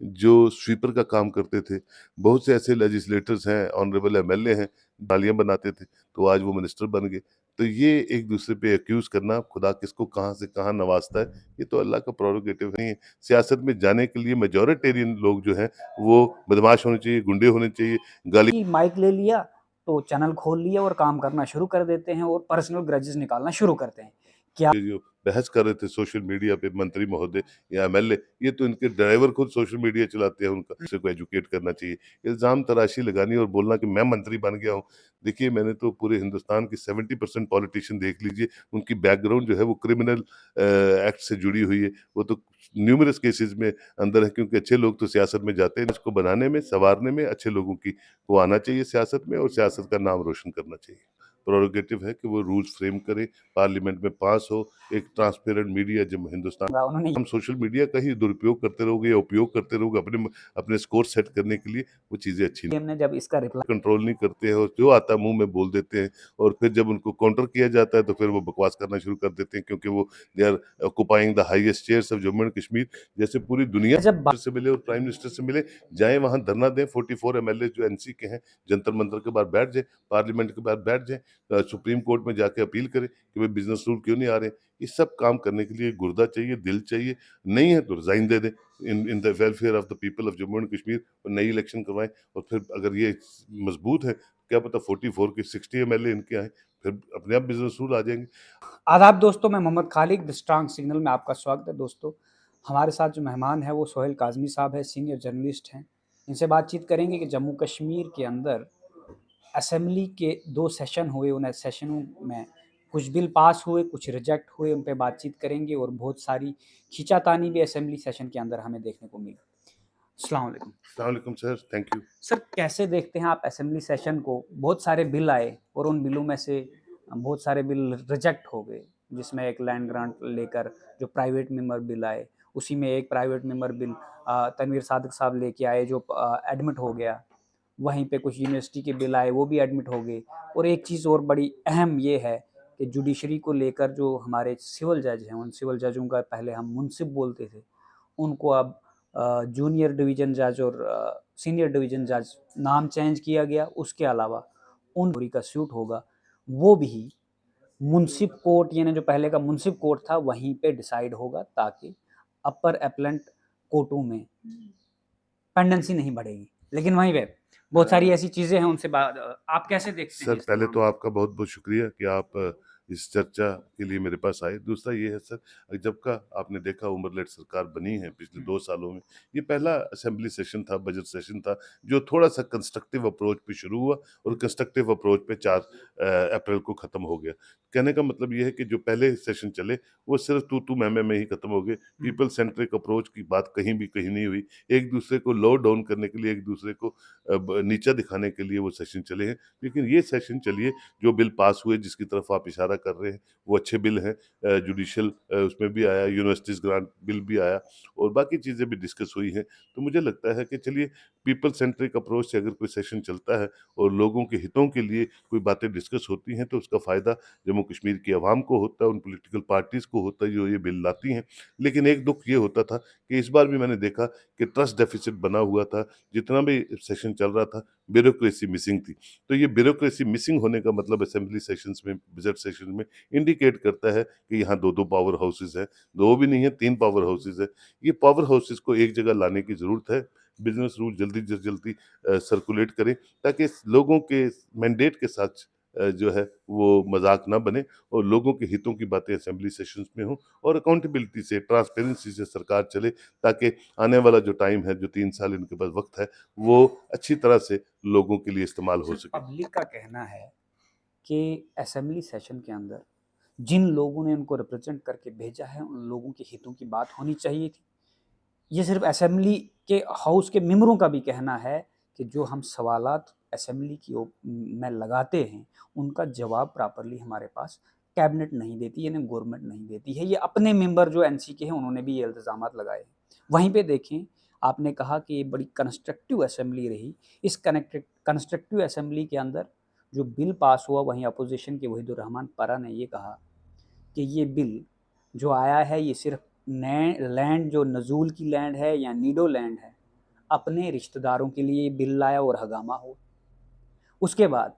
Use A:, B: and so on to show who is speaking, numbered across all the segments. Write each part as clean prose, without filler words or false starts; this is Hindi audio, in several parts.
A: जो स्वीपर का काम करते थे। बहुत से ऐसे लेजिस्लेटर्स हैं, ऑनरेबल एमएलए हैं, नालियाँ बनाते थे, तो आज वो मिनिस्टर बन गए। तो ये एक-दूसरे पे एक्यूज़ करना, खुदा किसको कहाँ से कहाँ नवाज़ता है, ये तो अल्लाह का प्रेरोगेटिव नहीं है। सियासत में जाने के लिए मैजॉरिटेरियन लोग जो हैं, वो बदमाश होने चाहिए, गुंडे होने चाहिए, गाली
B: कि माइक ले लिया तो चैनल खोल लिया और काम करना शुरू कर देते हैं और पर्सनल ग्रजेस निकालना शुरू करते हैं। क्या
A: ये जो बहस कर रहे थे सोशल मीडिया पे मंत्री महोदय या एमएलए, ये तो इनके ड्राइवर खुद सोशल मीडिया चलाते हैं, उनका किसी को एजुकेट करना चाहिए। इल्ज़ाम तराशी लगानी और बोलना कि मैं मंत्री बन गया हूँ। देखिए, मैंने तो पूरे हिंदुस्तान की 70% पॉलिटिशियन देख लीजिए, उनकी बैकग्राउंड जो है वो क्रिमिनल एक्ट से जुड़ी हुई है। वो तो न्यूमरस केसेज़ में अंदर है, क्योंकि अच्छे लोग तो सियासत में जाते हैं। इसको बनाने में, सँवारने में अच्छे लोगों की को आना चाहिए सियासत में और सियासत का नाम रोशन करना चाहिए। प्रेरोगेटिव है कि वो रूल्स फ्रेम करे, पार्लियामेंट में पास हो, एक ट्रांसपेरेंट मीडिया जब हिंदुस्तान
B: उन्होंने
A: हम सोशल मीडिया का ही दुरुपयोग करते रहोगे या उपयोग करते रहोगे अपने स्कोर सेट करने के लिए, वो चीज़ें अच्छी नहीं।
B: हमने जब इसका रिप्लाई
A: कंट्रोल नहीं करते हैं और जो आता है मुँह में बोल देते हैं, और फिर जब उनको काउंटर किया जाता है तो फिर वो बकवास करना शुरू कर देते हैं, क्योंकि वो they are occupying the highest chairs of Jammu and Kashmir. जैसे पूरी दुनिया
B: जब
A: से मिले और प्राइम मिनिस्टर से मिले, जाएँ वहाँ धरना दें, 44 एमएलए जो एनसी के हैं, जंतर मंतर के बाहर बैठ जाएँ, पार्लियामेंट के बाहर बैठ जाएँ, सुप्रीम कोर्ट में जाके अपील करें कि भाई बिज़नेस रूल क्यों नहीं आ रहे? ये सब काम करने के लिए गुर्दा चाहिए, दिल चाहिए, नहीं है तो रिज़ाइन दे दें in in the welfare of the people of Jammu and Kashmir, और नई इलेक्शन करवाएँ। और फिर अगर ये मजबूत है, क्या पता 44 के 60 एमएलए इनके आए, फिर अपने आप बिजनेस रूल आ जाएंगे।
B: आदाब दोस्तों, मैं Mohammad Khalid the strong signal में आपका स्वागत है। दोस्तों, हमारे साथ जो मेहमान है वो सोहेल काज़मी साहब है, सीनियर जर्नलिस्ट हैं। इनसे बातचीत करेंगे कि जम्मू कश्मीर के अंदर असेंबली के 2 सेशन हुए, उन सेशनों में कुछ बिल पास हुए, कुछ रिजेक्ट हुए, उन पे बातचीत करेंगे और बहुत सारी खींचातानी भी असेंबली सेशन के अंदर हमें देखने को मिली। अस्सलाम वालेकुम।
A: अस्सलाम वालेकुम सर, थैंक यू।
B: सर, कैसे देखते हैं आप असेंबली सेशन को? बहुत सारे बिल आए और उन बिलों में से बहुत सारे बिल रिजेक्ट हो गए, जिसमें एक लैंड ग्रांट लेकर जो प्राइवेट मेंबर बिल आए, उसी में एक private member bill Tanveer Sadiq साहब लेके आए जो एडमिट हो गया। वहीं पे कुछ यूनिवर्सिटी के बिल आए, वो भी एडमिट हो गए। और एक चीज़ और बड़ी अहम ये है कि जुडिशरी को लेकर जो हमारे सिविल जज हैं, उन सिविल जजों का पहले हम मुंसिफ बोलते थे, उनको अब जूनियर डिवीज़न जज और सीनियर डिवीज़न जज नाम चेंज किया गया। उसके अलावा उन का सूट होगा, वो भी मुंसिफ कोर्ट, यानी जो पहले का मुंसिफ कोर्ट था, वहीं पे डिसाइड होगा, ताकि अपर अपीलेंट कोर्टों में पेंडेंसी नहीं बढ़ेगी। लेकिन वहीं पे बहुत सारी ऐसी चीज़ें हैं, उनसे आप कैसे देखते हैं
A: सर,
B: इस
A: पहले
B: तमाम
A: तो
B: को?
A: आपका बहुत-बहुत शुक्रिया कि आप इस चर्चा के लिए मेरे पास आए। दूसरा ये है सर, जब का आपने देखा उम्र लेट सरकार बनी है पिछले 2 सालों में, ये पहला असेंबली सेशन था, बजट सेशन था, जो थोड़ा-सा कंस्ट्रक्टिव अप्रोच पे शुरू हुआ और कंस्ट्रक्टिव अप्रोच पे 4 अप्रैल को ख़त्म हो गया। कहने का मतलब ये है कि जो पहले सेशन चले, वो सिर्फ़ तू-तू, मैं-मैं में ही ख़त्म हो गए। पीपल सेंट्रिक अप्रोच की बात कहीं नहीं हुई। एक-दूसरे को लो डाउन करने के लिए, एक-दूसरे को ब नीचा दिखाने के लिए वो सेशन चले हैं। लेकिन ये सेशन चलिए, जो बिल पास हुए जिसकी तरफ आप इशारा कर रहे हैं, वो अच्छे बिल हैं। जुडिशियल उसमें भी आया, यूनिवर्सिटीज़ ग्रांट बिल भी आया और बाकी चीज़ें भी डिस्कस हुई हैं। तो मुझे लगता है कि चलिए, पीपल सेंट्रिक अप्रोच से अगर कोई सेशन चलता है और लोगों के हितों के लिए कोई बातें डिस्कस होती हैं, तो उसका फ़ायदा जम्मू कश्मीर की आवाम को होता है, उन पॉलिटिकल पार्टीज़ को होता है जो ये बिल लाती हैं। लेकिन एक दुःख ये होता था कि इस बार भी मैंने देखा कि ट्रस्ट डेफ़िसिट बना हुआ था। जितना भी सेशन चल रहा था, ब्यूरोक्रेसी मिसिंग थी। तो ये ब्यूरोक्रेसी मिसिंग होने का मतलब असेंबली सेशंस में, बजट सेशन में इंडिकेट करता है कि यहाँ 2-2 पावर हाउसेस हैं, 2 भी नहीं है, 3 पावर हाउसेस हैं। ये पावर हाउसेस को एक जगह लाने की ज़रूरत है। बिज़नेस रूल जल्दी से जल्दी सर्कुलेट करें, ताकि लोगों के मैंडेट के साथ जो है वो मज़ाक ना बने और लोगों के हितों की बातें असेंबली सेशंस में हों और अकाउंटेबिलिटी से, ट्रांसपेरेंसी से सरकार चले, ताकि आने वाला जो टाइम है, जो 3 साल इनके पास वक़्त है, वो अच्छी तरह से लोगों के लिए इस्तेमाल हो
B: सर,
A: सके।
B: पब्लिक का कहना है कि असेंबली सेशन के अंदर जिन लोगों ने उनको रिप्रेजेंट करके भेजा है, उन लोगों के हितों की बात होनी चाहिए थी। ये सिर्फ असेंबली के हाउस के मेंबरों का भी कहना है कि जो हम सवालात असेंबली में लगाते हैं, उनका जवाब प्रॉपर्ली हमारे पास कैबिनेट नहीं देती, यानी गवर्नमेंट नहीं देती है। ये अपने मेंबर जो एनसी के हैं, उन्होंने भी ये इल्ज़ामात लगाए हैं। वहीं पे देखें, आपने कहा कि ये बड़ी कंस्ट्रक्टिव असेंबली रही। इस कंस्ट्रक्टिव असेंबली के अंदर जो बिल पास हुआ, वहीं अपोजिशन के वहीदुर रहमान परा ने ये कहा कि ये बिल जो आया है, ये सिर्फ नए लैंड, जो नज़ूल की लैंड है या नीडो लैंड है, अपने रिश्तेदारों के लिए बिल लाया और हगामा हुआ। उसके बाद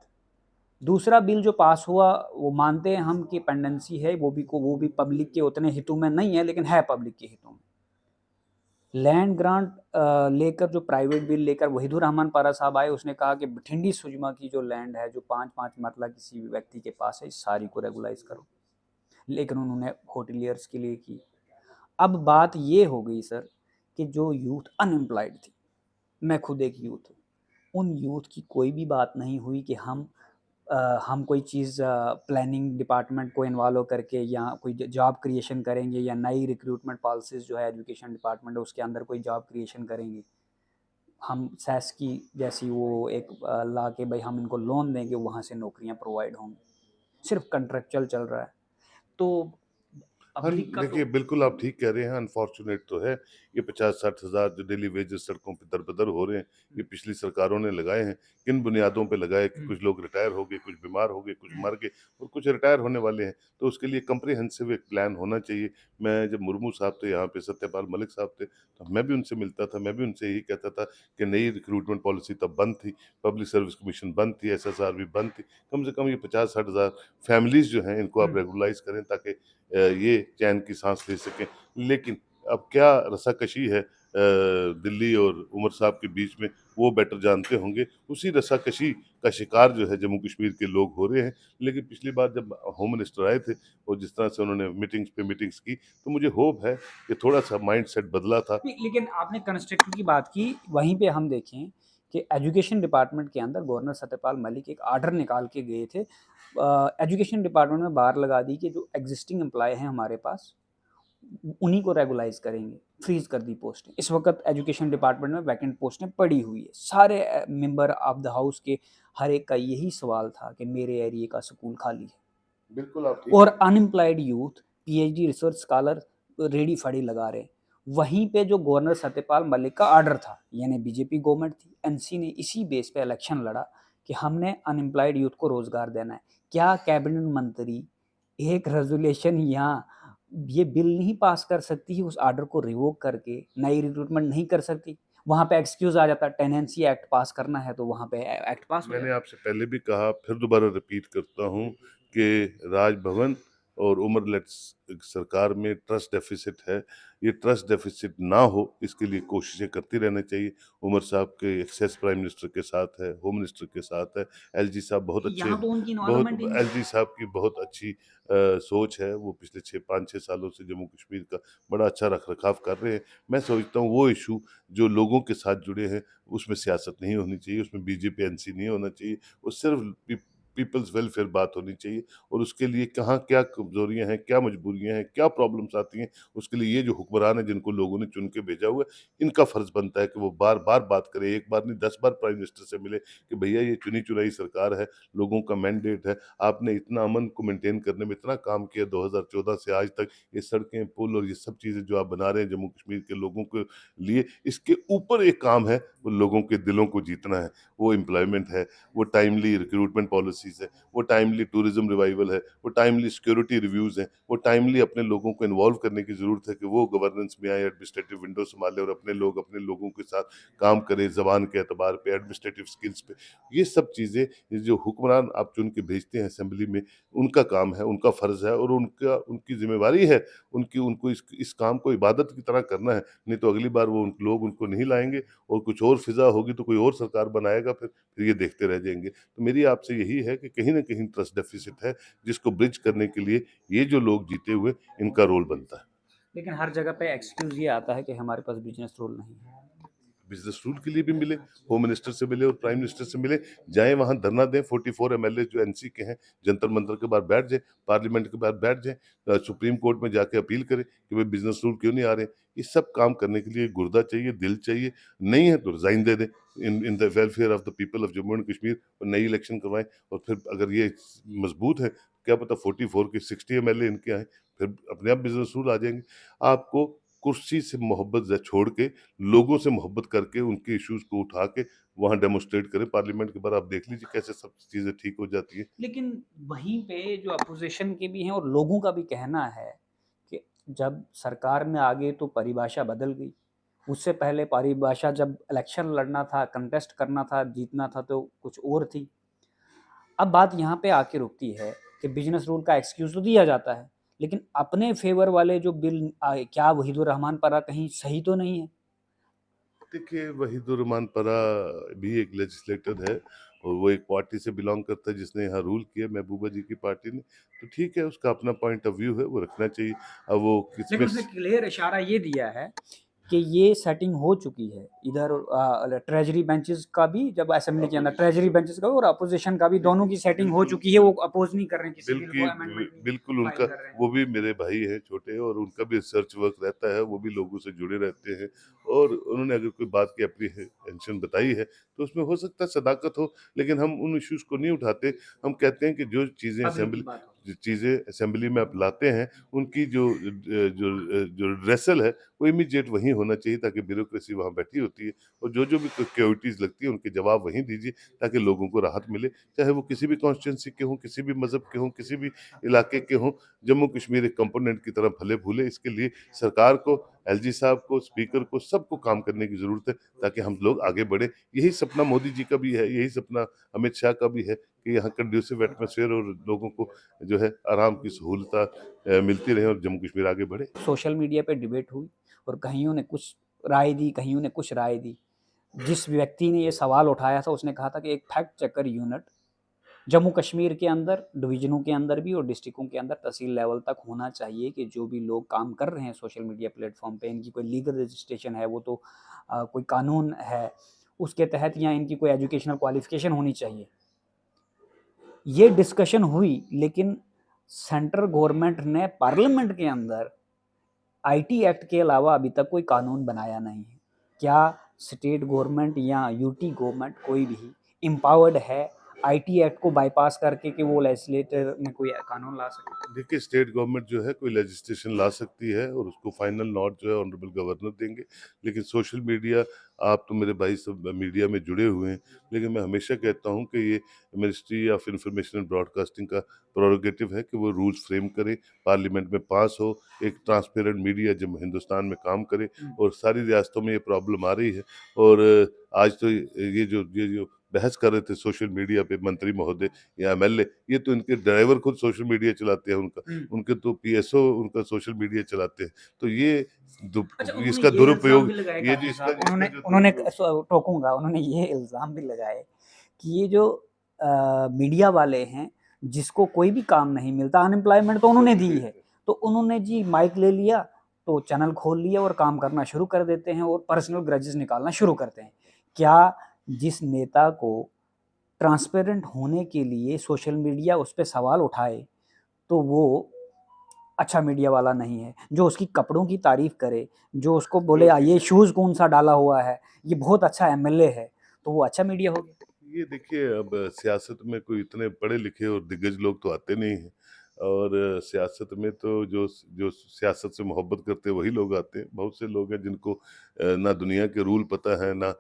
B: दूसरा बिल जो पास हुआ, वो मानते हैं हम कि पेंडेंसी है, वो भी पब्लिक के उतने हितों में नहीं है, लेकिन है पब्लिक के हितों में। लैंड ग्रांट लेकर जो प्राइवेट बिल लेकर वहीदुर रहमान पारा साहब आए, उसने कहा कि बठिंडी सुजमा की जो लैंड है, जो 5-5 मरला किसी भी व्यक्ति के पास है, इस सारी को रेगुलाइज करो। लेकिन उन्होंने होटलियर्स के लिए की। अब बात ये हो गई सर कि जो यूथ अनएम्प्लॉयड थी, मैं खुद एक यूथ हूँ, उन यूथ की कोई भी बात नहीं हुई कि हम कोई चीज़ प्लानिंग डिपार्टमेंट को इन्वॉल्व करके या कोई जॉब क्रिएशन करेंगे, या नई रिक्रूटमेंट पॉलिसीज़ जो है एजुकेशन डिपार्टमेंट है उसके अंदर कोई जॉब क्रिएशन करेंगे। हम सेस की जैसी वो एक ला के भाई हम इनको लोन देंगे, वहाँ से नौकरियाँ प्रोवाइड होंगी। सिर्फ कॉन्ट्रैक्चुअल चल रहा है। तो
A: हाँ,
B: पब्लिक का
A: देखिए
B: तो
A: बिल्कुल आप ठीक कह रहे हैं, अनफॉर्चुनेट तो है, ये 50-60 हज़ार जो डेली वेजेस सड़कों पे दर-बदर हो रहे हैं, ये पिछली सरकारों ने लगाए हैं। किन बुनियादों पे लगाए कि कुछ लोग रिटायर हो गए, कुछ बीमार हो गए, कुछ मर गए और कुछ रिटायर होने वाले हैं, तो उसके लिए कम्प्रिहेंसिव एक प्लान होना चाहिए। मैं जब मुर्मू साहब थे यहाँ पे, सत्यपाल मलिक साहब थे, तो मैं भी उनसे मिलता था, मैं भी उनसे यही कहता था कि नई रिक्रूटमेंट पॉलिसी तब बंद थी, पब्लिक सर्विस कमीशन बंद थी, एसएसआर भी बंद थी। कम से कम ये 50-60 हज़ार फैमिलीज़ जो हैं, इनको आप रेगुलाइज़ करें ताकि ये चैन की सांस ले सकें। लेकिन अब क्या रसाकशी है दिल्ली और उमर साहब के बीच में, वो बेटर जानते होंगे। उसी रसाकशी का शिकार जो है जम्मू कश्मीर के लोग हो रहे हैं। लेकिन पिछली बार जब होम मिनिस्टर आए थे और जिस तरह से उन्होंने मीटिंग्स पे मीटिंग्स की, तो मुझे होप है कि थोड़ा-सा माइंडसेट बदला था।
B: नहीं, लेकिन आपने कंस्ट्रक्टिव की बात की, वहीं पे हम देखें कि एजुकेशन डिपार्टमेंट के अंदर गवर्नर सत्यपाल मलिक एक आर्डर निकाल के गए थे। एजुकेशन डिपार्टमेंट में बार लगा दी कि जो एग्जिस्टिंग एम्प्लॉय हैं हमारे पास, उन्हीं को रेगुलाइज करेंगे, फ्रीज कर दी पोस्टें। इस वक्त एजुकेशन डिपार्टमेंट में वैकेंट पोस्टें पड़ी हुई है। सारे मेंबर ऑफ द हाउस के हर एक का यही सवाल था कि मेरे एरिया का स्कूल खाली है।
A: बिल्कुल आप ठीक
B: और
A: कह
B: unemployed youth, PhD research scholar ready फड़ी लगा रहे। वहीं पे जो गवर्नर सत्यपाल मलिक का ऑर्डर था, यानी बीजेपी गवर्नमेंट थी, एनसी ने इसी बेस पे इलेक्शन लड़ा कि हमने अनएम्प्लॉयड यूथ को रोजगार देना है। क्या कैबिनेट मंत्री एक रेजोल्यूशन या ये बिल नहीं पास कर सकती है, उस ऑर्डर को रिवोक करके नई रिक्रूटमेंट नहीं कर सकती? वहां पे एक्सक्यूज आ जाता, टेनेंसी एक्ट पास करना है तो वहां पे एक्ट पास हो
A: मैंने
B: जाता।
A: आपसे पहले भी कहा, फिर दोबारा रिपीट करता हूँ कि राजभवन और उमर सरकार में ट्रस्ट डेफिसिट है। ये ट्रस्ट डेफिसिट ना हो, इसके लिए कोशिशें करती रहनी चाहिए। उमर साहब के एक्सेस प्राइम मिनिस्टर के साथ है, होम मिनिस्टर के साथ है। एलजी साहब बहुत अच्छे,
B: यहाँ तो उनकी
A: बहुत
B: इन्वॉल्वमेंट ही नहीं।
A: एलजी साहब की बहुत अच्छी सोच है। वो पिछले 5-6 सालों से जम्मू कश्मीर का बड़ा अच्छा रख-रखाव कर रहे हैं। मैं समझता हूँ वो इश्यू जो लोगों के साथ जुड़े हैं, उसमें सियासत नहीं होनी चाहिए, उसमें बीजेपी एनसी नहीं होना चाहिए। वो सिर्फ पीपल्स वेलफेयर बात होनी चाहिए और उसके लिए कहाँ क्या कमजोरियां हैं, क्या मजबूरियां हैं, क्या प्रॉब्लम्स आती हैं, उसके लिए ये जो हुक्मरान है जिनको लोगों ने चुन के भेजा हुआ है, इनका फर्ज बनता है कि वो बार बार बात करे। एक बार नहीं 10 बार प्राइम मिनिस्टर से मिले कि भैया ये चुनी चुनाई सरकार है, लोगों का मैंडेट है, आपने इतना अमन को मेंटेन करने में इतना काम किया 2014 से आज तक, ये सड़कें पुल और ये सब चीजें जो आप बना रहे हैं जम्मू कश्मीर के लोगों के लिए, इसके ऊपर एक काम है, वो लोगों के दिलों को जीतना है। वो एम्प्लॉयमेंट है, वो टाइमली रिक्रूटमेंट पॉलिसीज़ है, वो टाइमली टूरिज़्म रिवाइवल है, वो टाइमली सिक्योरिटी रिव्यूज़ हैं, वो टाइमली अपने लोगों को इन्वॉल्व करने की ज़रूरत है कि वो गवर्नेंस में आए, एडमिनिस्ट्रेटिव विंडो सँभालें और अपने लोग अपने लोगों के साथ काम करें, ज़बान के एतबार पे, एडमिनिस्ट्रेटिव स्किल्स पे। ये सब चीज़ें, ये जो हुक्मरान आप चुन के भेजते हैं असेंबली में, उनका काम है, उनका फ़र्ज़ है और उनका उनकी ज़िम्मेवारी है, उनको इस काम को इबादत की तरह करना है। नहीं तो अगली बार वो लोग उनको नहीं लाएँगे और कुछ और फ़िज़ा होगी तो कोई और सरकार बनाएगा, फिर ये देखते रह जाएँगे। तो मेरी आपसे यही है कि कहीं न कहीं ट्रस्ट डेफ़िसिट है, जिसको ब्रिज करने के लिए ये जो लोग जीते हुए, इनका रोल बनता है।
B: लेकिन हर जगह पे एक्सक्यूज ये आता है कि हमारे पास बिजनेस रूल नहीं है।
A: बिज़नेस रूल के लिए भी मिले, होम मिनिस्टर से मिले और प्राइम मिनिस्टर से मिले, जाएँ वहाँ धरना दें, 44 एमएलए जो एनसी के हैं, जंतर-मंतर के बाहर बैठ जाएँ, पार्लियामेंट के बाहर बैठ जाएँ, सुप्रीम कोर्ट में जाके अपील करें कि भई बिज़नेस रूल क्यों नहीं आ रहे? ये सब काम करने के लिए गुर्दा चाहिए, दिल चाहिए, नहीं है तो रिज़ाइन दे दें, इन the welfare of the people of Jammu and Kashmir, और नई इलेक्शन करवाएँ और फिर अगर ये मज़बूत है, क्या पता 44 के 60 एमएलए इनके आएँ, फिर अपने आप बिज़नेस रूल आ जाएँगे। आपको कुर्सी से मोहब्बत छोड़ के लोगों से मोहब्बत करके उनके इश्यूज को उठा के वहाँ डेमोन्स्ट्रेट करें। पार्लियामेंट के बाद आप देख लीजिए कैसे सब चीज़ें ठीक हो जाती हैं।
B: लेकिन वहीं पे जो अपोजिशन के भी हैं और लोगों का भी कहना है कि जब सरकार में आ गए तो परिभाषा बदल गई। उससे पहले परिभाषा जब इलेक्शन लड़ना था, कंटेस्ट करना था, जीतना था तो कुछ और थी। अब बात यहाँ पे आके रुकती है कि बिजनेस रूल का एक्सक्यूज़ तो दिया जाता है, लेकिन अपने फ़ेवर वाले जो बिल आए, क्या वहीदुर रहमान परा कहीं सही तो नहीं है?
A: देखिए, वहीदुर रहमान परा भी एक लेजिस्लेटर है और वो एक पार्टी से बिलॉन्ग करता है जिसने यहाँ रूल किया, महबूबा जी की पार्टी ने। तो ठीक है, उसका अपना पॉइंट ऑफ व्यू है, वो रखना चाहिए। अब वो
B: लेकिन
A: किसमें
B: उसने क्लियर इशारा ये दिया है कि ये सेटिंग हो चुकी है इधर ट्रेजरी बेंचेस का भी, जब असेंबली के अंदर ट्रेजरी बेंचेस का भी और अपोजिशन का भी, दोनों की सेटिंग हो चुकी है। वो अपोज नहीं कर रहे हैं किसी बिल को, अमेंडमेंट नहीं
A: बिल्कुल
B: फाइल
A: उनका,
B: कर रहे हैं।
A: वो भी मेरे भाई हैं छोटे, और उनका भी रिसर्च वर्क रहता है, वो भी लोगों से जुड़े रहते हैं। और उन्होंने अगर कोई बात की एप्रीहेंशन बताई है तो उसमें हो सकता है सदाकत हो, लेकिन हम उन इश्यूज को नहीं उठाते। हम कहते हैं कि जो चीज़ें
B: पब्लिक की बात हो।
A: असेंबली में आप लाते हैं, उनकी जो रेसल है वो इमीडिएट वहीं होना चाहिए, ताकि ब्यूरोक्रेसी वहाँ बैठी होती है, और जो भी सिक्योरिटीज लगती है उनके जवाब वहीं दीजिए, ताकि लोगों को राहत मिले, चाहे वो किसी भी कॉन्स्टिट्यूंसी के हों, किसी भी मजहब के हों, किसी भी इलाके के हों। जम्मू कश्मीर एक कंपोनेंट की तरह फले फूले, इसके लिए सरकार को, एलजी साहब को, स्पीकर को, सबको काम करने की जरूरत है, ताकि हम लोग आगे बढ़े। यही सपना मोदी जी का भी है, यही सपना अमित शाह का भी है, कि यहाँ कंड्यूसिव एटमोसफेयर और लोगों को जो है आराम की सहूलत मिलती रहे और जम्मू कश्मीर आगे बढ़े।
B: सोशल मीडिया पे डिबेट हुई और कईयों ने कुछ राय दी, कईयों ने कुछ राय दी। जिस व्यक्ति ने ये सवाल उठाया था उसने कहा था कि एक fact checker unit Jammu Kashmir के अंदर, डिवीजनों के अंदर भी और डिस्ट्रिक्टों के अंदर तहसील लेवल तक होना चाहिए, कि जो भी लोग काम कर रहे हैं सोशल मीडिया प्लेटफॉर्म पे, इनकी कोई लीगल रजिस्ट्रेशन है, वो तो कोई कानून है उसके तहत, या इनकी कोई एजुकेशनल क्वालिफिकेशन होनी चाहिए। ये डिस्कशन हुई, लेकिन सेंट्रल गवर्नमेंट ने पार्लियामेंट के अंदर आईटी एक्ट के अलावा अभी तक कोई कानून बनाया नहीं है। क्या स्टेट गवर्नमेंट या यूटी गवर्नमेंट कोई भी एम्पावर्ड है आईटी एक्ट को बाईपास करके कि वो लेजिस्लेटर में कोई कानून ला सके?
A: देखिए, स्टेट गवर्नमेंट जो है कोई लेजिस्लेशन ला सकती है और उसको फाइनल नोट जो है ऑनरेबल गवर्नर देंगे। लेकिन सोशल मीडिया, आप तो मेरे भाई सब मीडिया में जुड़े हुए हैं, लेकिन मैं हमेशा कहता हूं कि ये ministry of information and broadcasting का प्रोरोगेटिव है कि वो रूल्स फ्रेम करे, पार्लियामेंट में पास हो, एक ट्रांसपेरेंट मीडिया जब हिंदुस्तान में काम करे। और सारी रियासतों में ये प्रॉब्लम आ रही है। और आज तो ये जो बहस कर रहे थे सोशल मीडिया पे मंत्री महोदय या एमएलए, ये तो इनके ड्राइवर खुद सोशल मीडिया चलाते हैं, उनके तो पीएसओ उनका सोशल मीडिया चलाते हैं। तो ये
B: अच्छा, उन्होंने
A: इसका
B: ये इल्ज़ाम
A: दुरुपयोग,
B: भी लगाए
A: ये जो
B: काज़ी
A: इसका
B: साहब,
A: इसका
B: उन्होंने
A: जो
B: उन्होंने
A: दुरुपयोग
B: टोकूँगा, उन्होंने ये इल्ज़ाम भी लगाए कि ये जो मीडिया वाले हैं, जिसको कोई भी काम नहीं मिलता, अनएम्प्लॉयमेंट तो उन्होंने दी है, तो उन्होंने जी माइक ले लिया, तो चैनल खोल लिया और काम करना शुरू कर देते हैं और पर्सनल ग्रजेस निकालना शुरू करते हैं। क्या जिस नेता को ट्रांसपेरेंट होने के लिए सोशल मीडिया उस पे सवाल उठाए, तो वो अच्छा मीडिया वाला नहीं है? जो उसकी कपड़ों की तारीफ़ करे, जो उसको बोले ये शूज़ कौन-सा डाला हुआ है, ये बहुत अच्छा एमएलए है, तो वो अच्छा मीडिया हो गया?
A: ये देखिए, अब सियासत में कोई इतने पढ़े लिखे और दिग्गज लोग तो आते नहीं हैं। और सियासत में तो जो जो सियासत से मोहब्बत करते हैं वही लोग आते हैं। बहुत से लोग हैं जिनको ना दुनिया के रूल पता है, ना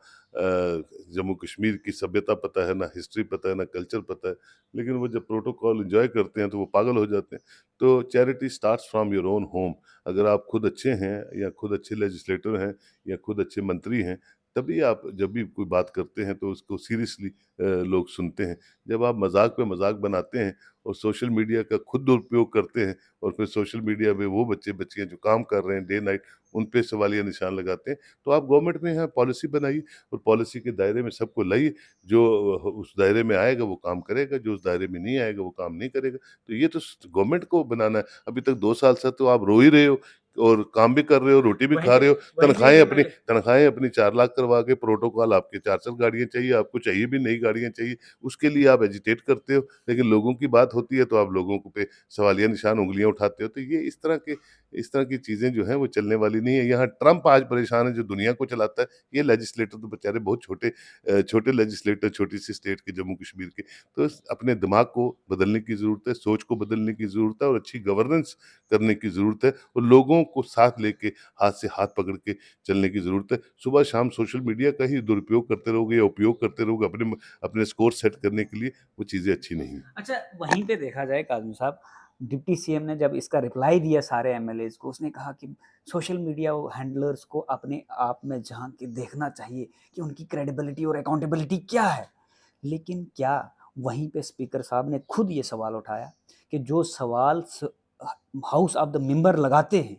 A: जम्मू कश्मीर की सभ्यता पता है, ना हिस्ट्री पता है, ना कल्चर पता है। लेकिन वो जब प्रोटोकॉल एंजॉय करते हैं तो वो पागल हो जाते हैं। तो charity starts from your own home. अगर आप खुद अच्छे हैं, या खुद अच्छे लेजिस्लेटर हैं, या खुद अच्छे मंत्री हैं, तभी आप जब भी कोई बात करते हैं तो उसको सीरियसली लोग सुनते हैं। जब आप मज़ाक पे मज़ाक बनाते हैं और सोशल मीडिया का खुद दुरुपयोग करते हैं, और फिर सोशल मीडिया पे वो बच्चे-बच्चियाँ जो काम कर रहे हैं डे नाइट, उन पे सवालिया निशान लगाते हैं, तो आप गवर्नमेंट में यहाँ पॉलिसी बनाइए और पॉलिसी के दायरे में सबको लाइए। जो उस दायरे में आएगा वो काम करेगा, जो उस दायरे में नहीं आएगा वो काम नहीं करेगा। तो ये तो गवर्नमेंट को बनाना है। अभी तक 2 साल से तो आप रो ही रहे हो और काम भी कर रहे हो, रोटी भी
B: वहीं
A: खा
B: पे
A: रहे हो,
B: वहीं पे जो मैं
A: तनख्वाहें अपनी 4 लाख करवा के, प्रोटोकॉल आपके 4-4 गाड़ियाँ चाहिए, आपको चाहिए भी नई गाड़ियाँ चाहिए, उसके लिए आप एजिटेट करते हो। लेकिन लोगों की बात होती है तो आप लोगों को पे सवालिया निशान, उँगलियाँ उठाते हो। तो ये इस तरह की चीज़ें जो हैं वो चलने वाली नहीं है। यहाँ ट्रम्प आज परेशान है जो दुनिया को चलाता है, ये लेजिस्लेटर तो बेचारे बहुत छोटे लेजिस्लेटर, छोटी-सी स्टेट के जम्मू कश्मीर के। तो अपने दिमाग को बदलने की ज़रूरत है, सोच को बदलने की ज़रूरत है और अच्छी गवर्नेंस करने की ज़रूरत है, और लोगों को साथ लेके हाथ से हाथ पकड़ के चलने की ज़रूरत है। सुबह-शाम सोशल मीडिया का ही दुरुपयोग करते रहोगे या उपयोग करते रहोगे अपने स्कोर सेट करने के लिए, वो चीज़ें अच्छी नहीं हैं।
B: अच्छा, वहीं पे देखा जाए काज़मी साहब, डिप्टी सीएम ने जब इसका रिप्लाई दिया सारे एमएलएज को, उसने कहा कि सोशल मीडिया हैंडलर्स को अपने आप में झांक के देखना चाहिए कि उनकी क्रेडिबिलिटी और अकाउंटेबिलिटी क्या है। लेकिन क्या वहीं पे स्पीकर साहब ने खुद ये सवाल उठाया कि जो सवाल हाउस ऑफ द मेंबर लगाते हैं,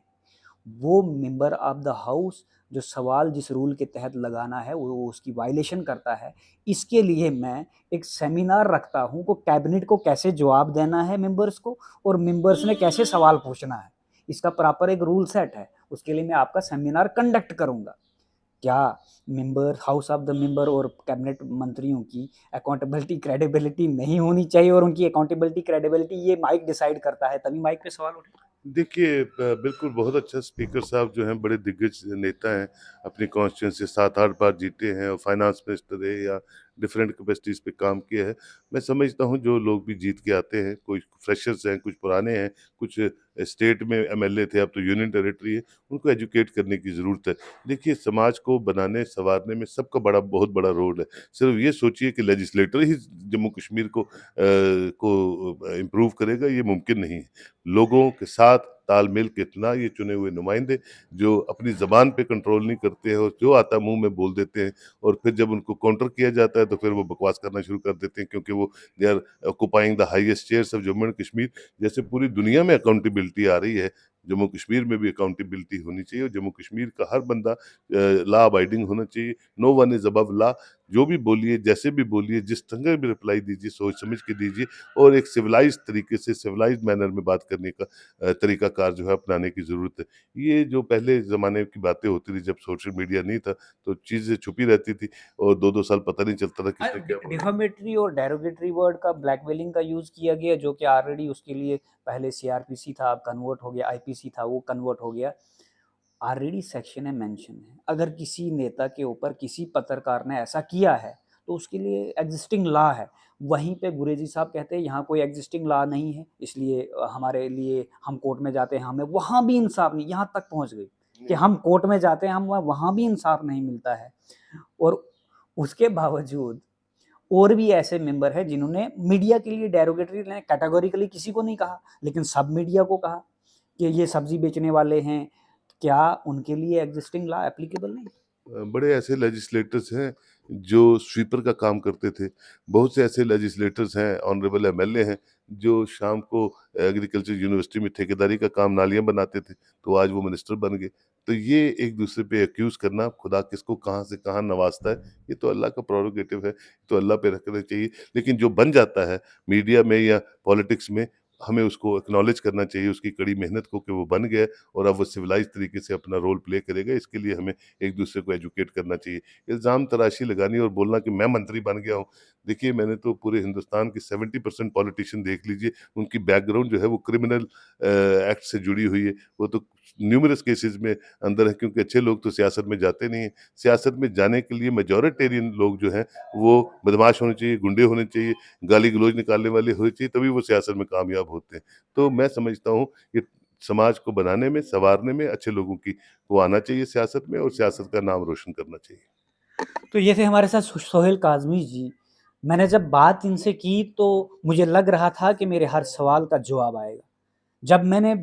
B: वो मेंबर ऑफ द हाउस जो सवाल जिस रूल के तहत लगाना है वो उसकी वायलेशन करता है। इसके लिए मैं एक सेमिनार रखता हूँ को कैबिनेट को कैसे जवाब देना है मेंबर्स को, और मेंबर्स ने कैसे सवाल पूछना है, इसका प्रॉपर एक रूल सेट है। उसके लिए मैं आपका सेमिनार कंडक्ट करूँगा। क्या member house of the member और कैबिनेट मंत्रियों की अकाउंटेबिलिटी क्रेडिबिलिटी नहीं होनी चाहिए, और उनकी अकाउंटेबिलिटी क्रेडिबिलिटी ये माइक डिसाइड करता है, तभी माइक पे सवाल उठे।
A: देखिए बिल्कुल बहुत अच्छा स्पीकर साहब जो हैं बड़े दिग्गज नेता हैं, अपनी कॉन्स्टिट्यूंसी 7-8 बार जीते हैं और फाइनेंस मिनिस्टर रहे या डिफरेंट कैपेसिटीज़ पे काम किया है। मैं समझता हूँ जो लोग भी जीत के आते हैं, कुछ फ्रेशर्स हैं, कुछ पुराने हैं, कुछ स्टेट में एमएलए थे, अब तो यूनियन टेरिटरी है, उनको एजुकेट करने की ज़रूरत है। देखिए समाज को बनाने, सँवारने में सबका बहुत बड़ा रोल है। सिर्फ़ ये सोचिए कि लेजिस्लेटर ही जम्मू कश्मीर को इम्प्रूव करेगा, ये मुमकिन नहीं है। लोगों के साथ तालमेल कितना, ये चुने हुए नुमाइंदे जो अपनी ज़बान पे कंट्रोल नहीं करते हैं और जो आता है मुँह में बोल देते हैं, और फिर जब उनको काउंटर किया जाता है तो फिर वो बकवास करना शुरू कर देते हैं, क्योंकि वो they are occupying the highest chairs of Jammu and Kashmir. जैसे पूरी दुनिया में अकाउंटेबिलिटी आ रही है, जम्मू कश्मीर में भी अकाउंटेबिलिटी होनी चाहिए और जम्मू कश्मीर का हर बंदा लॉ अबाइडिंग होना चाहिए। No one is above law. जो भी बोलिए, जैसे भी बोलिए, जिस तरह भी रिप्लाई दीजिए, सोच समझ के दीजिए और एक सिविलाइज़्ड तरीके से, सिविलाइज़्ड मैनर में बात करने का तरीकाकार जो है अपनाने की ज़रूरत है। ये जो पहले ज़माने की बातें होती थी जब सोशल मीडिया नहीं था, तो चीज़ें छुपी रहती थी और 2-2 साल पता नहीं चलता था किसने क्या बोला।
B: डिफामेटरी और डेरोगेटरी वर्ड का ब्लैकमेलिंग का यूज किया गया, जो कि ऑलरेडी उसके लिए पहले सीआरपीसी था, अब कन्वर्ट हो गया, आईपीसी था वो कन्वर्ट हो गया। ऑलरेडी सेक्शन है, मेंशन है, अगर किसी नेता के ऊपर किसी पत्रकार ने ऐसा किया है तो उसके लिए एग्जिस्टिंग लॉ है। वहीं पे गुरेजी साहब कहते हैं यहाँ कोई एग्जिस्टिंग लॉ नहीं है, इसलिए हमारे लिए हम कोर्ट में जाते हैं, हमें वहाँ भी इंसाफ नहीं, यहाँ तक पहुँच गई कि हम कोर्ट में जाते हैं, हम वहाँ भी इंसाफ नहीं मिलता है। और उसके बावजूद और भी ऐसे मेंबर हैं जिन्होंने मीडिया के लिए डेरोगेटरी ने कैटेगोरिकली किसी को नहीं कहा, लेकिन सब मीडिया को कहा कि ये सब्जी बेचने वाले हैं। क्या उनके लिए एग्जिस्टिंग लॉ एप्लीकेबल नहीं?
A: बड़े ऐसे लेजिस्लेटर्स हैं जो स्वीपर का काम करते थे। बहुत से ऐसे लेजिस्लेटर्स हैं, ऑनरेबल एमएलए हैं, जो शाम को एग्रीकल्चर यूनिवर्सिटी में ठेकेदारी का काम नालियाँ बनाते थे, तो आज वो मिनिस्टर बन गए। तो ये एक दूसरे पे एक्यूज़ करना, खुदा किसको कहाँ से कहाँ नवाज़ता है, ये तो अल्लाह का प्रेरोगेटिव है, तो अल्लाह पे रखना चाहिए। लेकिन जो बन जाता है मीडिया में या पॉलिटिक्स में, हमें उसको एक्नॉलेज करना चाहिए उसकी कड़ी मेहनत को कि वो बन गया और अब वो सिविलाइज़्ड तरीके से अपना रोल प्ले करेगा। इसके लिए हमें एक-दूसरे को एजुकेट करना चाहिए। इल्ज़ाम तराशी लगानी और बोलना कि मैं मंत्री बन गया हूँ। देखिए मैंने तो पूरे हिंदुस्तान के 70% पॉलिटिशियन देख लीजिए, उनकी बैकग्राउंड जो है वो क्रिमिनल एक्ट से जुड़ी हुई है। वो तो न्यूमरस केसेज़ में अंदर है, क्योंकि अच्छे लोग तो सियासत में जाते नहीं हैं। सियासत में जाने के लिए मैजॉरिटेरियन लोग जो हैं वो बदमाश होने चाहिए, गुंडे होने चाहिए, गाली-गलौज निकालने वाले होने चाहिए, तभी वो सियासत में कामयाब होते हैं। तो मैं समझता हूँ कि समाज को बनाने में, सँवारने में अच्छे लोगों की को आना चाहिए सियासत में और सियासत का नाम रोशन करना चाहिए।
B: तो ये थे हमारे साथ सोहेल काज़मी जी। मैंने जब बात इनसे की तो मुझे लग रहा था कि मेरे हर सवाल का जवाब आएगा। जब मैंने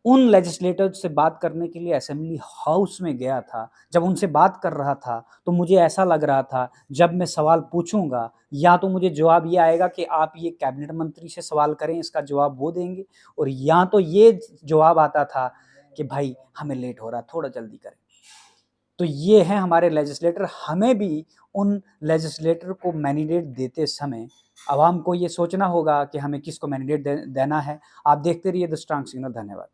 B: उन लेजिस्लेटर से बात करने के लिए असेंबली हाउस में गया था, जब उनसे बात कर रहा था, तो मुझे ऐसा लग रहा था जब मैं सवाल पूछूँगा, या तो मुझे जवाब ये आएगा कि आप ये कैबिनेट मंत्री से सवाल करें, इसका जवाब वो देंगे, और या तो ये जवाब आता था कि भाई हमें लेट हो रहा है, थोड़ा जल्दी करें। तो ये हैं हमारे लेजिस्लेटर। हमें भी उन लेजिस्लेटर को मैंडेट देते समय आवाम को ये सोचना होगा कि हमें किसको मैंडेट देना है। आप देखते रहिए द स्ट्रांग सिग्नल। धन्यवाद।